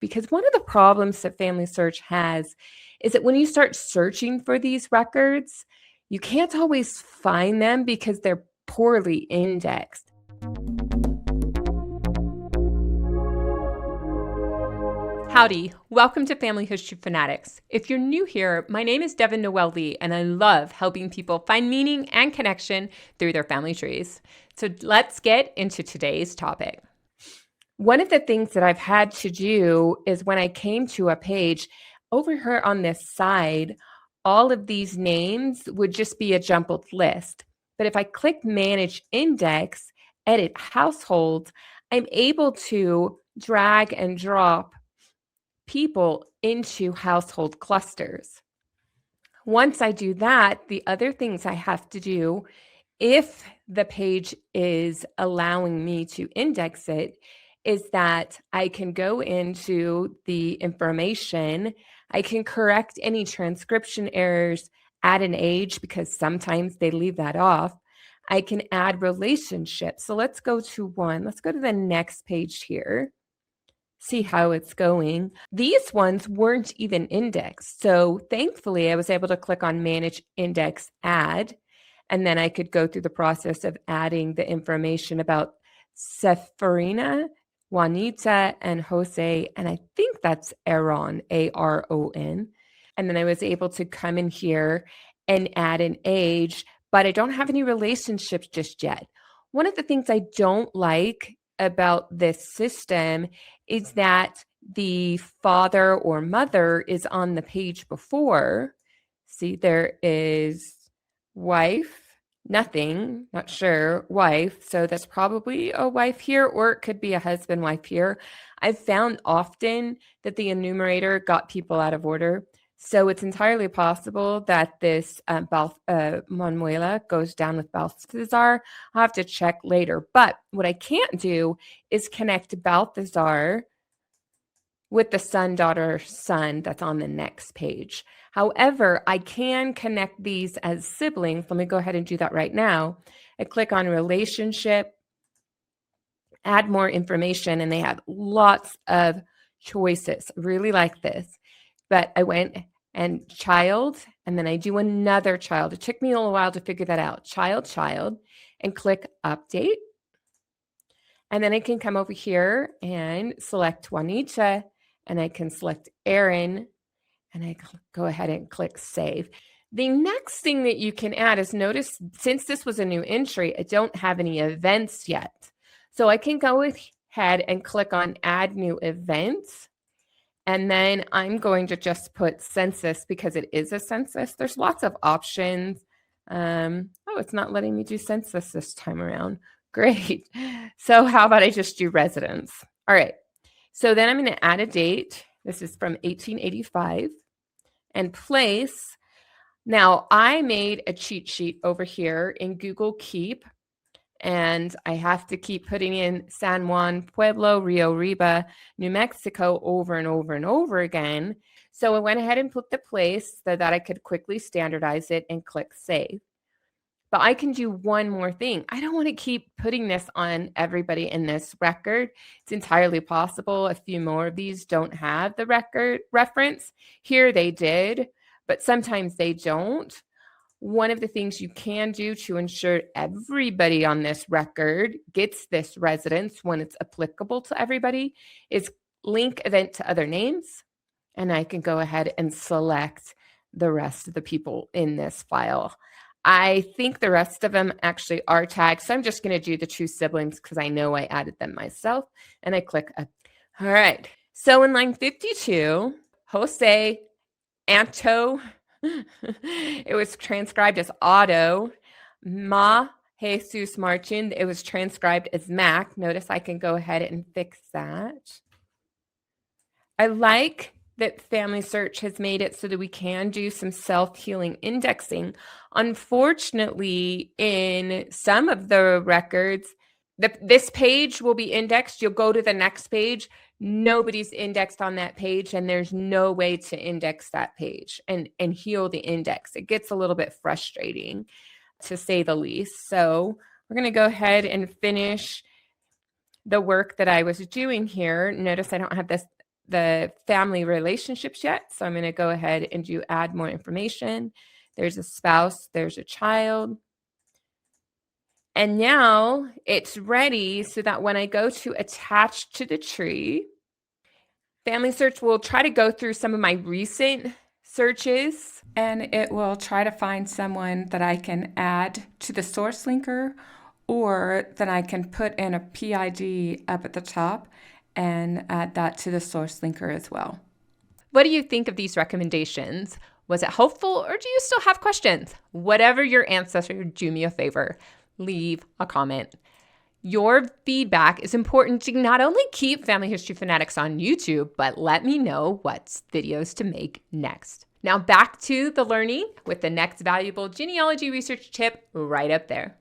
because one of the problems that FamilySearch has is that when you start searching for these records, you can't always find them because they're poorly indexed. Howdy, welcome to Family History Fanatics. If you're new here, my name is Devin Noel Lee, and I love helping people find meaning and connection through their family trees. So let's get into today's topic. One of the things that I've had to do is when I came to a page, over here on this side, all of these names would just be a jumbled list. But if I click Manage Index, Edit Households, I'm able to drag and drop people into household clusters. Once I do that, the other things I have to do, if the page is allowing me to index it, is that I can go into the information, I can correct any transcription errors, add an age, because sometimes they leave that off. I can add relationships. So let's go to one. Let's go to the next page here. See how it's going. These ones weren't even indexed. So thankfully, I was able to click on Manage Index Add, and then I could go through the process of adding the information about Seferina, Juanita, and Jose, and I think that's Aaron, A-R-O-N. And then I was able to come in here and add an age, but I don't have any relationships just yet. One of the things I don't like about this system is that the father or mother is on the page before. See, there is wife, nothing, not sure, wife. So that's probably a wife here, or it could be a husband, wife here. I've found often that the enumerator got people out of order. So it's entirely possible that this Manuela goes down with Balthazar. I'll have to check later. But what I can't do is connect Balthazar with the son, daughter, son that's on the next page. However, I can connect these as siblings. Let me go ahead and do that right now. I click on relationship, add more information, and they have lots of choices. Really like this. But I went and child, and then I do another child. It took me a little while to figure that out. Child, and click update. And then I can come over here and select Juanita, and I can select Aaron, and I go ahead and click save. The next thing that you can add is, notice, since this was a new entry, I don't have any events yet. So I can go ahead and click on add new events. And then I'm going to just put census because it is a census. There's lots of options. Oh, it's not letting me do census this time around. Great. So how about I just do residence? All right. So then I'm going to add a date. This is from 1885 and place. Now I made a cheat sheet over here in Google Keep, and I have to keep putting in San Juan Pueblo, Rio Riba, New Mexico over and over and over again. So I went ahead and put the place so that I could quickly standardize it and click save. But I can do one more thing. I don't want to keep putting this on everybody in this record. It's entirely possible a few more of these don't have the record reference. Here they did, but sometimes they don't. One of the things you can do to ensure everybody on this record gets this residence when it's applicable to everybody is link event to other names. And I can go ahead and select the rest of the people in this file. I think the rest of them actually are tagged. So I'm just going to do the two siblings because I know I added them myself. And I click up. All right. So in line 52, Jose, Anto, it was transcribed as Otto. Ma Jesus Martin, it was transcribed as Mac. Notice I can go ahead and fix that. I like that FamilySearch has made it so that we can do some self-healing indexing. Unfortunately, in some of the records, this page will be indexed. You'll go to the next page. Nobody's indexed on that page, and there's no way to index that page and heal the index. It gets a little bit frustrating, to say the least. So we're going to go ahead and finish the work that I was doing here. Notice I don't have the family relationships yet. So I'm going to go ahead and do add more information. There's a spouse, there's a child. And now it's ready so that when I go to attach to the tree, FamilySearch will try to go through some of my recent searches, and it will try to find someone that I can add to the source linker, or that I can put in a PID up at the top and add that to the source linker as well. What do you think of these recommendations? Was it helpful, or do you still have questions? Whatever your answer, do me a favor. Leave a comment. Your feedback is important to not only keep Family History Fanatics on YouTube, but let me know what videos to make next. Now back to the learning with the next valuable genealogy research tip right up there.